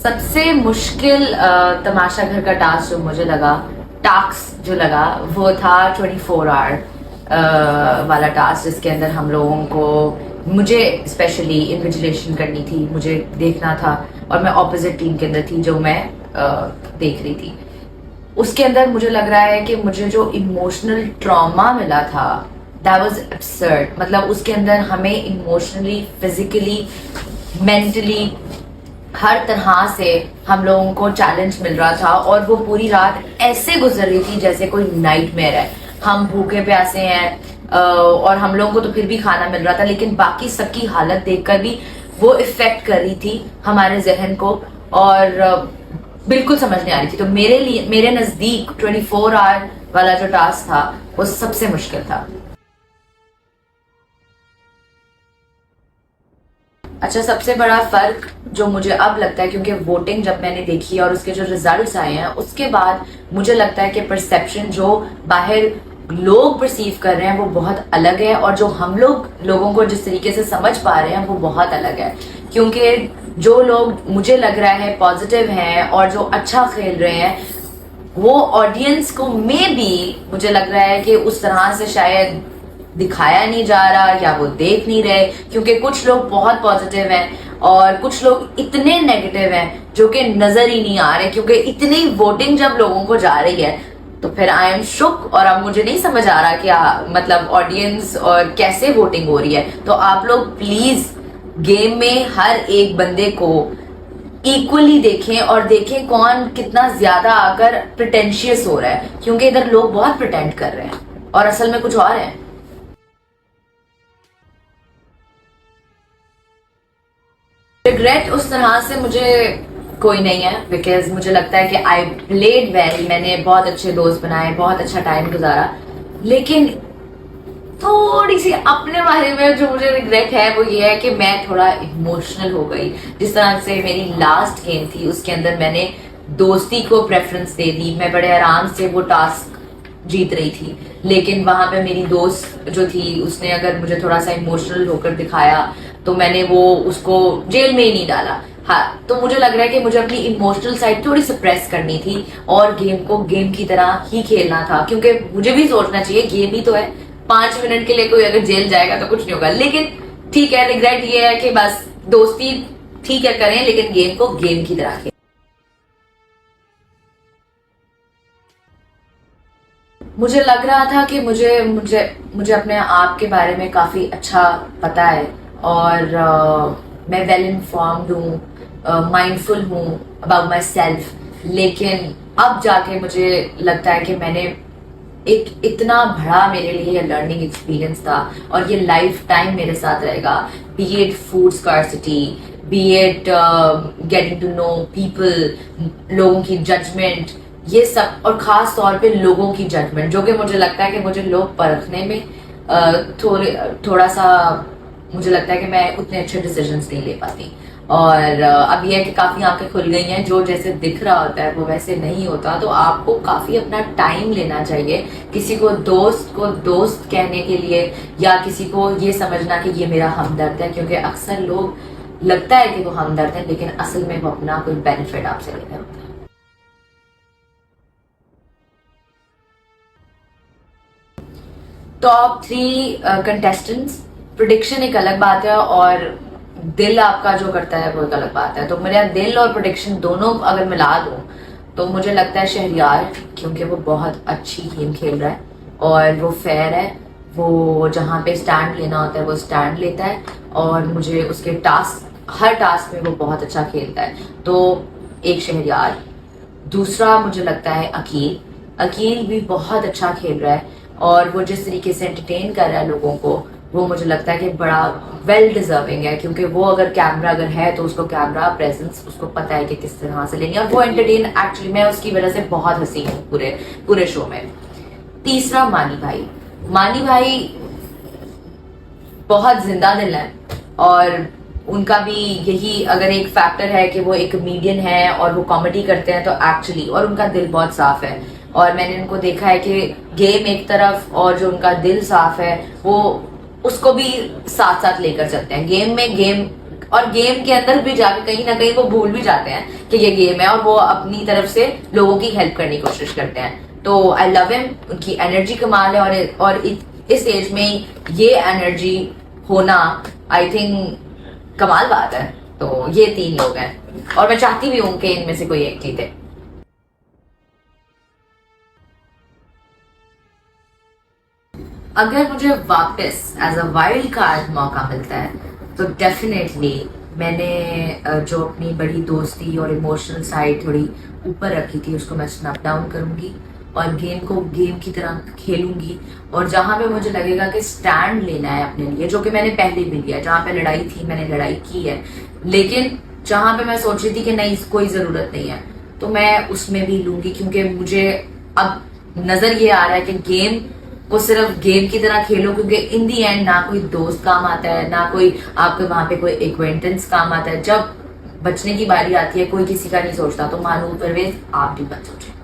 सबसे मुश्किल तमाशा घर का टास्क जो मुझे लगा, टास्क जो लगा वो था 24 आवर वाला टास्क, जिसके अंदर हम लोगों को, मुझे स्पेशली इन्विजिलेशन करनी थी, मुझे देखना था और मैं ऑपोजिट टीम के अंदर थी जो मैं देख रही थी। उसके अंदर मुझे लग रहा है कि मुझे जो इमोशनल ट्रॉमा मिला था दैट वाज एब्सर्ड। मतलब उसके अंदर हमें इमोशनली, फिजिकली, मेंटली हर तरह से हम लोगों को चैलेंज मिल रहा था और वो पूरी रात ऐसे गुजर रही थी जैसे कोई नाइटमेयर है। हम भूखे प्यासे हैं और हम लोगों को तो फिर भी खाना मिल रहा था, लेकिन बाकी सबकी हालत देखकर भी वो इफेक्ट कर रही थी हमारे जहन को और बिल्कुल समझ नहीं आ रही थी। तो मेरे लिए, मेरे नजदीक 24 आवर वाला जो टास्क था वो सबसे मुश्किल था। अच्छा, सबसे बड़ा फर्क जो मुझे अब लगता है, क्योंकि वोटिंग जब मैंने देखी और उसके जो रिजल्ट्स आए हैं उसके बाद मुझे लगता है कि परसेप्शन जो बाहर लोग परसीव कर रहे हैं वो बहुत अलग है और जो हम लोगों को जिस तरीके से समझ पा रहे हैं वो बहुत अलग है। क्योंकि जो लोग मुझे लग रहा है पॉजिटिव हैं और जो अच्छा खेल रहे हैं, वो ऑडियंस को में भी मुझे लग रहा है कि उस तरह से शायद दिखाया नहीं जा रहा या वो देख नहीं रहे, क्योंकि कुछ लोग बहुत पॉजिटिव हैं और कुछ लोग इतने नेगेटिव हैं जो कि नजर ही नहीं आ रहे। क्योंकि इतनी वोटिंग जब लोगों को जा रही है तो फिर आई एम शुक और अब मुझे नहीं समझ आ रहा क्या मतलब ऑडियंस और कैसे वोटिंग हो रही है। तो आप लोग प्लीज गेम में हर एक बंदे को इक्वली देखें और देखें कौन कितना ज्यादा आकर प्रिटेंशियस हो रहा है, क्योंकि इधर लोग बहुत प्रिटेंड कर रहे हैं और असल में कुछ और है। रिग्रेट उस तरह से मुझे कोई नहीं है, बिकॉज मुझे लगता है कि आई प्लेड वेल, मैंने बहुत अच्छे दोस्त बनाए, बहुत अच्छा टाइम गुजारा। लेकिन थोड़ी सी अपने बारे में जो मुझे रिग्रेट है वो ये है कि मैं थोड़ा इमोशनल हो गई। जिस तरह से मेरी लास्ट गेम थी उसके अंदर मैंने दोस्ती को प्रेफरेंस दे दी, मैं बड़े आराम से वो टास्क जीत रही थी, लेकिन वहां पे मेरी दोस्त जो थी उसने अगर मुझे थोड़ा सा इमोशनल होकर दिखाया तो मैंने वो उसको जेल में ही नहीं डाला। हाँ, तो मुझे लग रहा है कि मुझे अपनी इमोशनल साइड थोड़ी सप्रेस करनी थी और गेम को गेम की तरह ही खेलना था, क्योंकि मुझे भी सोचना चाहिए गेम ही तो है, 5 मिनट के लिए कोई अगर जेल जाएगा तो कुछ नहीं होगा। लेकिन ठीक है, रिग्रेट ये है कि बस दोस्ती ठीक है करें लेकिन गेम को गेम की तरह खेलें। मुझे लग रहा था कि मुझे मुझे मुझे अपने आप के बारे में काफी अच्छा पता है और मैं वेल इन्फॉर्म्ड हूँ, माइंडफुल हूँ अबाउट माई सेल्फ। लेकिन अब जाके मुझे लगता है कि मैंने एक इतना बड़ा मेरे लिए लर्निंग एक्सपीरियंस था और ये लाइफ टाइम मेरे साथ रहेगा। Be it food scarcity, be it getting to know people, लोगों की जजमेंट, ये सब, और खास तौर पे लोगों की जजमेंट, जो कि मुझे लगता है कि मुझे लोग परखने में थोड़ा सा मुझे लगता है कि मैं उतने अच्छे डिसीजंस नहीं ले पाती। और अब यह है कि काफी आंखें खुल गई हैं, जो जैसे दिख रहा होता है वो वैसे नहीं होता। तो आपको काफी अपना टाइम लेना चाहिए किसी को दोस्त कहने के लिए, या किसी को ये समझना कि ये मेरा हमदर्द है, क्योंकि अक्सर लोग लगता है कि वो हमदर्द है लेकिन असल में वो अपना कोई बेनिफिट आपसे ले रहे होते हैं। टॉप 3 कंटेस्टेंट्स, प्रिडिक्शन एक अलग बात है और दिल आपका जो करता है वो एक अलग बात है। तो मेरा दिल और प्रिडिक्शन दोनों अगर मिला दूं तो मुझे लगता है शहरियार, क्योंकि वो बहुत अच्छी गेम खेल रहा है और वो फेयर है, वो जहाँ पे स्टैंड लेना होता है वो स्टैंड लेता है और मुझे उसके हर टास्क में वो बहुत अच्छा खेलता है। तो एक शहरियार। दूसरा मुझे लगता है अकील भी बहुत अच्छा खेल रहा है और वो जिस तरीके से एंटरटेन कर रहा है लोगों को, वो मुझे लगता है कि बड़ा वेल डिजर्विंग है, क्योंकि वो अगर कैमरा अगर है तो उसको कैमरा प्रेजेंस उसको पता है कि किस तरह से लेनी है और वो एंटरटेन, एक्चुअली मैं उसकी वजह से बहुत हंसी हूँ पूरे शो में। तीसरा मानी भाई बहुत जिंदा दिल है और उनका भी यही अगर एक फैक्टर है कि वो एक कॉमेडियन है और वो कॉमेडी करते हैं तो एक्चुअली, और उनका दिल बहुत साफ है और मैंने उनको देखा है कि गेम एक तरफ और जो उनका दिल साफ है वो उसको भी साथ साथ लेकर चलते हैं। गेम और गेम के अंदर भी जाके कहीं ना कहीं वो भूल भी जाते हैं कि ये गेम है, और वो अपनी तरफ से लोगों की हेल्प करने की कोशिश करते हैं। तो आई लव हिम, उनकी एनर्जी कमाल है, और इस एज में ये एनर्जी होना आई थिंक कमाल बात है। तो ये 3 लोग हैं और मैं चाहती भी हूं कि इनमें से कोई एक जीते। अगर मुझे वापस एज अ वाइल्ड कार्ड मौका मिलता है तो डेफिनेटली मैंने जो अपनी बड़ी दोस्ती और इमोशनल साइड थोड़ी ऊपर रखी थी उसको मैं स्नैप डाउन करूंगी और गेम को गेम की तरह खेलूंगी। और जहां पे मुझे लगेगा कि स्टैंड लेना है अपने लिए, जो कि मैंने पहले भी लिया, जहां पे लड़ाई थी मैंने लड़ाई की है, लेकिन जहां पे मैं सोच रही थी कि नहीं कोई जरूरत नहीं है, तो मैं उसमें भी लूंगी। क्योंकि मुझे अब नजर ये आ रहा है कि गेम को सिर्फ गेम की तरह खेलो, क्योंकि इन दी एंड ना कोई दोस्त काम आता है, ना कोई आपके वहां पे कोई एक्वेंटेंस काम आता है। जब बचने की बारी आती है कोई किसी का नहीं सोचता। तो मानो परवेज, आप भी मत सोचें।